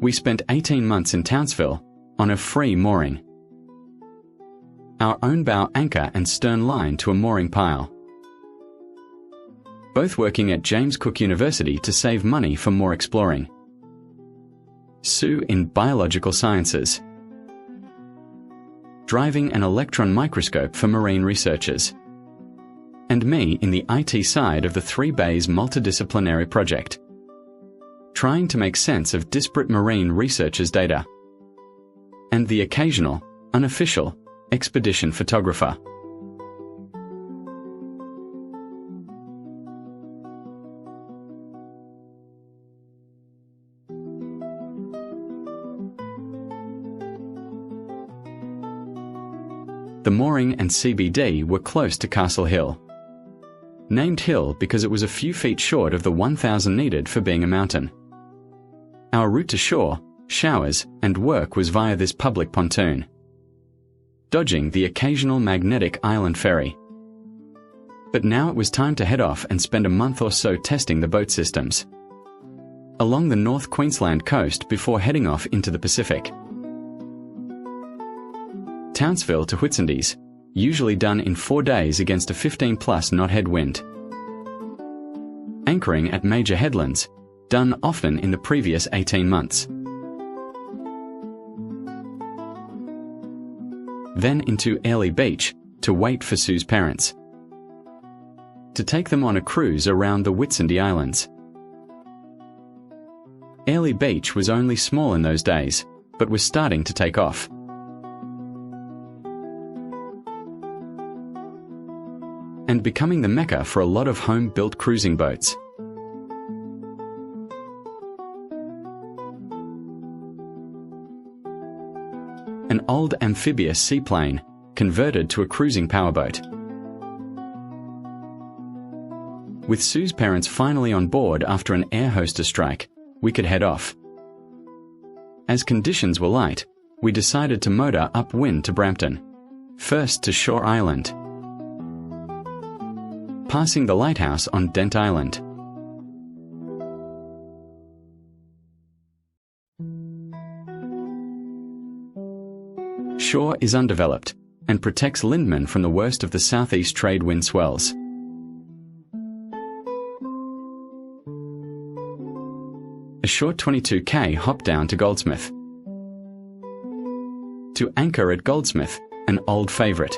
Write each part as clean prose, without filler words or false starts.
we spent 18 months in Townsville on a free mooring. Our own bow anchor and stern line to a mooring pile. Both working at James Cook University to save money for more exploring. Sue in biological sciences. Driving an electron microscope for marine researchers. And me in the IT side of the Three Bays multidisciplinary project. Trying to make sense of disparate marine researchers' data. And the occasional, unofficial, expedition photographer. The mooring and CBD were close to Castle Hill. Named Hill because it was a few feet short of the 1,000 needed for being a mountain. Our route to shore, showers, and work was via this public pontoon, dodging the occasional magnetic island ferry. But now it was time to head off and spend a month or so testing the boat systems along the North Queensland coast before heading off into the Pacific. Townsville to Whitsundays, usually done in 4 days against a 15+ knot headwind. Anchoring at major headlands, done often in the previous 18 months. Then into Airlie Beach to wait for Sue's parents, to take them on a cruise around the Whitsunday Islands. Airlie Beach was only small in those days, but was starting to take off. And becoming the mecca for a lot of home-built cruising boats. An old amphibious seaplane, converted to a cruising powerboat. With Sue's parents finally on board after an air hostess strike, we could head off. As conditions were light, we decided to motor upwind to Brampton, first to Shore Island, passing the lighthouse on Dent Island. Shore is undeveloped and protects Lindeman from the worst of the southeast trade wind swells. A short 22k hop down to Goldsmith. To anchor at Goldsmith, an old favourite.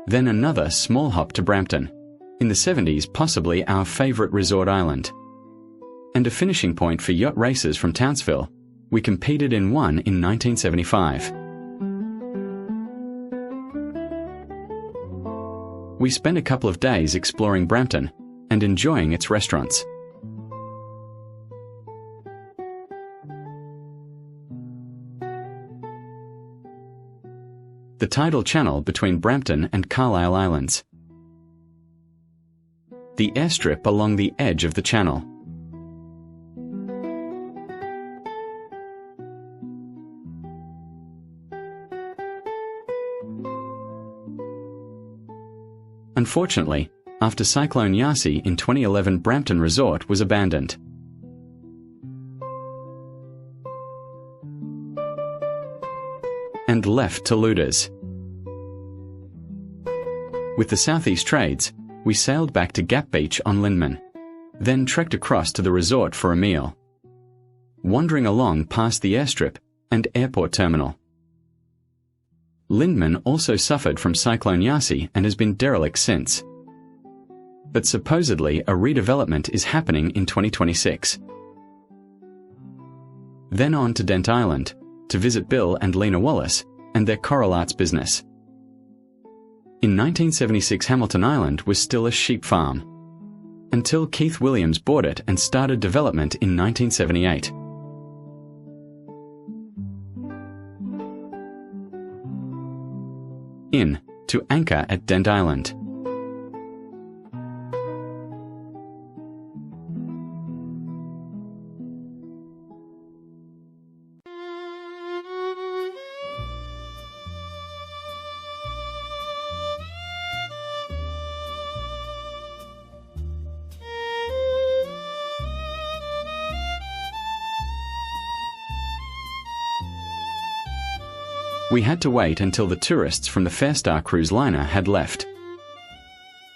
Then another small hop to Brampton, in the 70s possibly our favourite resort island. And a finishing point for yacht races from Townsville. We competed in one in 1975. We spent a couple of days exploring Brampton and enjoying its restaurants. The tidal channel between Brampton and Carlisle Islands. The airstrip along the edge of the channel. Unfortunately, after Cyclone Yasi in 2011, Brampton Resort was abandoned. And left to looters. With the southeast trades, we sailed back to Gap Beach on Lindeman, then trekked across to the resort for a meal, wandering along past the airstrip and airport terminal. Lindeman also suffered from Cyclone Yasi and has been derelict since. But supposedly a redevelopment is happening in 2026. Then on to Dent Island, to visit Bill and Lena Wallace and their coral arts business. In 1976, Hamilton Island was still a sheep farm, until Keith Williams bought it and started development in 1978. In to anchor at Dent Island. We had to wait until the tourists from the Fairstar cruise liner had left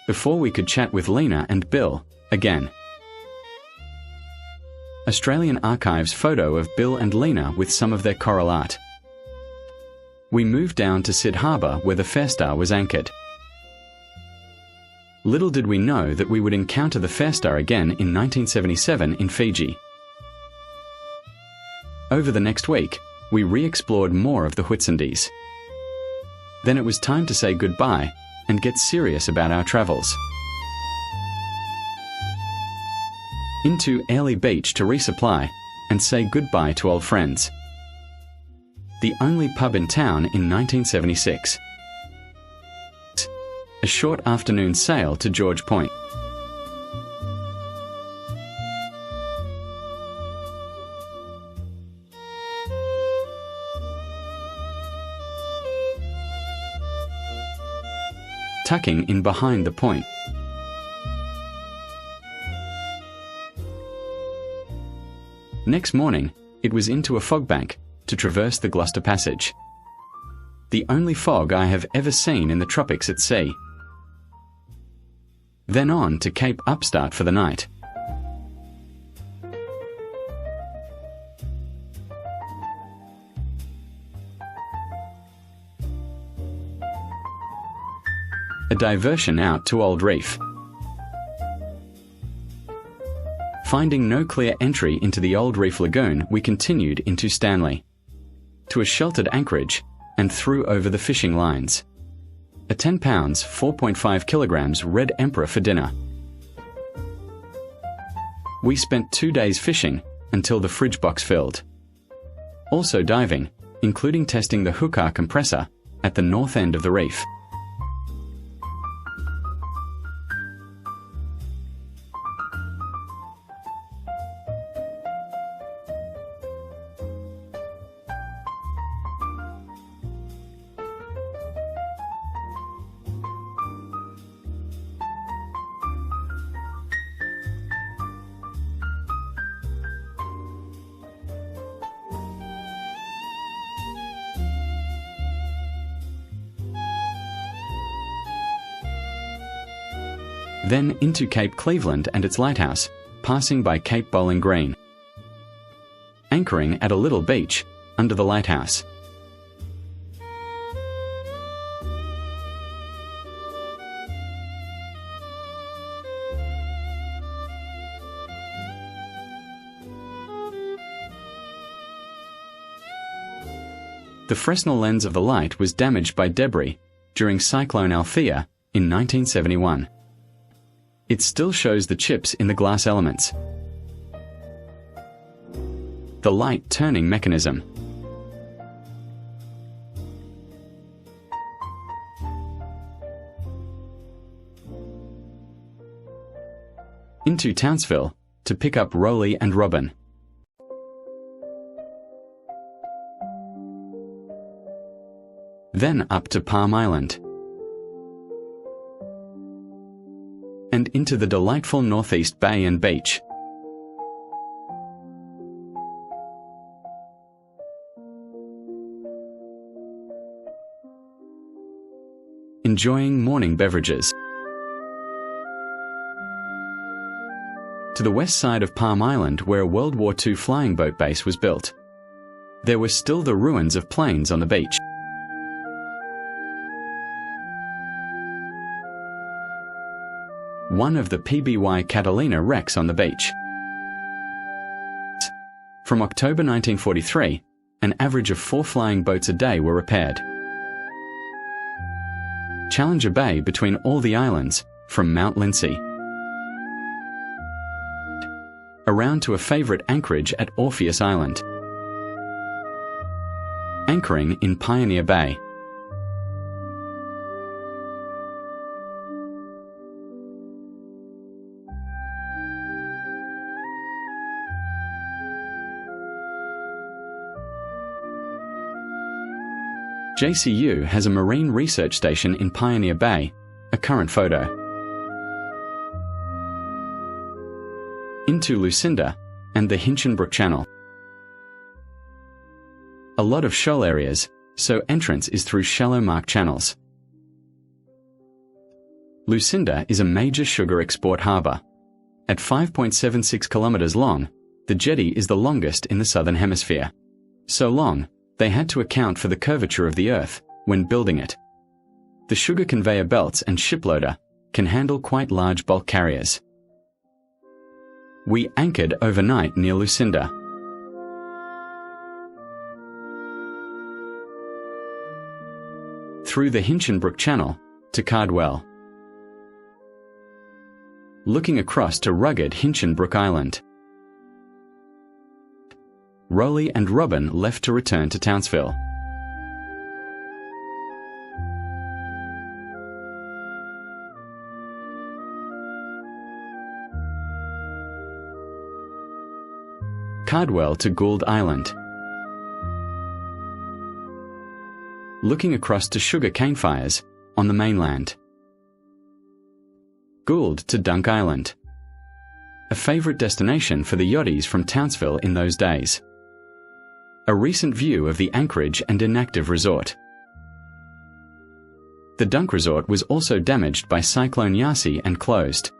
before we could chat with Lena and Bill again. Australian Archives photo of Bill and Lena with some of their coral art. We moved down to Sid Harbour where the Fairstar was anchored. Little did we know that we would encounter the Fairstar again in 1977 in Fiji. Over the next week, we re-explored more of the Whitsundays. Then it was time to say goodbye and get serious about our travels. Into Airlie Beach to resupply and say goodbye to old friends. The only pub in town in 1976. A short afternoon sail to George Point. Tucking in behind the point. Next morning, it was into a fog bank to traverse the Gloucester Passage. The only fog I have ever seen in the tropics at sea. Then on to Cape Upstart for the night. A diversion out to Old Reef. Finding no clear entry into the Old Reef Lagoon, we continued into Stanley, to a sheltered anchorage, and threw over the fishing lines. A 10 pounds, 4.5 kilograms red emperor for dinner. We spent 2 days fishing until the fridge box filled. Also diving, including testing the hookah compressor at the north end of the reef. Then into Cape Cleveland and its lighthouse, passing by Cape Bowling Green. Anchoring at a little beach under the lighthouse. The Fresnel lens of the light was damaged by debris during Cyclone Althea in 1971. It still shows the chips in the glass elements. The light turning mechanism. Into Townsville to pick up Rowley and Robin. Then up to Palm Island. And into the delightful Northeast Bay and beach. Enjoying morning beverages. To the west side of Palm Island, where a World War II flying boat base was built. There were still the ruins of planes on the beach. One of the PBY Catalina wrecks on the beach. From October 1943, an average of 4 flying boats a day were repaired. Challenger Bay between all the islands from Mount Lindsay. Around to a favourite anchorage at Orpheus Island. Anchoring in Pioneer Bay. JCU has a marine research station in Pioneer Bay, a current photo. Into Lucinda and the Hinchinbrook Channel. A lot of shoal areas so entrance is through shallow marked channels. Lucinda is a major sugar export harbour. At 5.76 kilometres long, the jetty is the longest in the southern hemisphere. So long, they had to account for the curvature of the earth when building it. The sugar conveyor belts and shiploader can handle quite large bulk carriers. We anchored overnight near Lucinda. Through the Hinchinbrook Channel to Cardwell. Looking across to rugged Hinchinbrook Island. Rowley and Robin left to return to Townsville. Cardwell to Gould Island. Looking across to sugar cane fires on the mainland. Gould to Dunk Island. A favourite destination for the yachties from Townsville in those days. A recent view of the Anchorage and inactive resort. The Dunk Resort was also damaged by Cyclone Yasi and closed.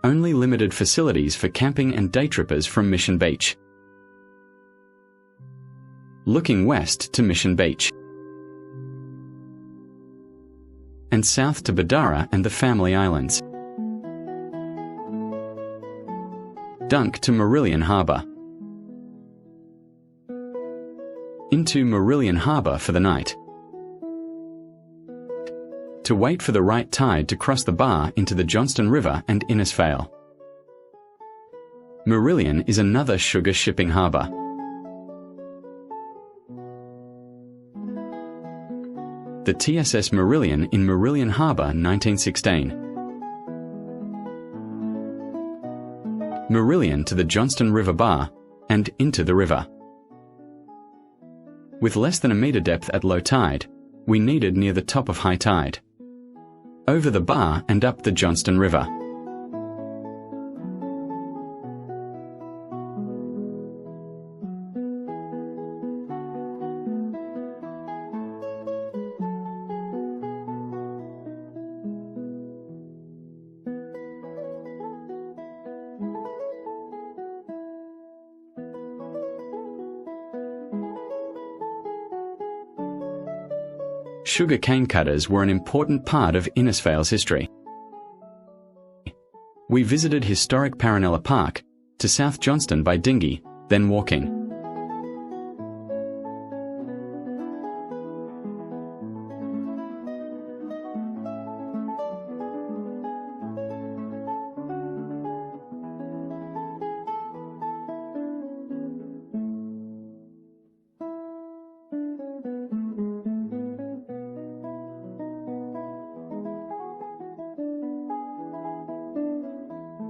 Only limited facilities for camping and day trippers from Mission Beach. Looking west to Mission Beach. And south to Badara and the Family Islands. Dunk to Marillion Harbour. Into Marillion Harbour for the night. To wait for the right tide to cross the bar into the Johnston River and Innisfail. Marillion is another sugar shipping harbour. The TSS Marillion in Marillion Harbour, 1916. Marillion to the Johnston River Bar and into the river. With less than a metre depth at low tide, we needed near the top of high tide. Over the bar and up the Johnston River. Sugar cane cutters were an important part of Innisfail's history. We visited historic Paranella Park, to South Johnston by dinghy, then walking.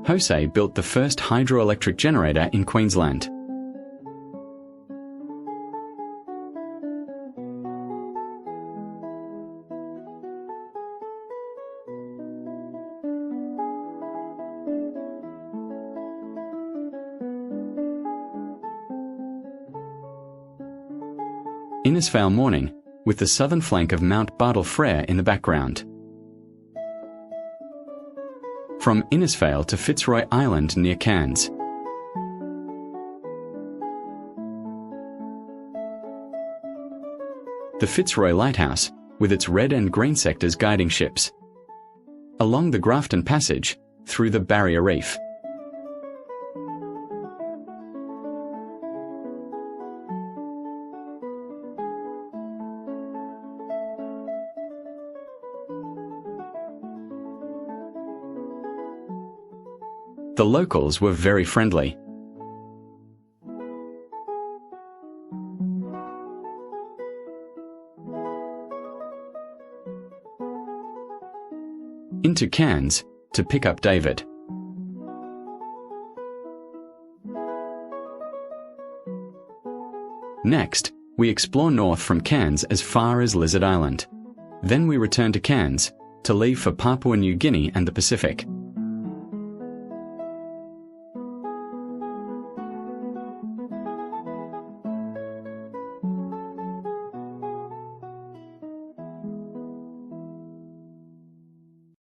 Jose built the first hydroelectric generator in Queensland. Innisfail morning, with the southern flank of Mount Bartle Frere in the background. From Innisfail to Fitzroy Island near Cairns. The Fitzroy Lighthouse, with its red and green sectors guiding ships. Along the Grafton Passage, through the Barrier Reef. The locals were very friendly. Into Cairns to pick up David. Next, we explore north from Cairns as far as Lizard Island. Then we return to Cairns to leave for Papua New Guinea and the Pacific.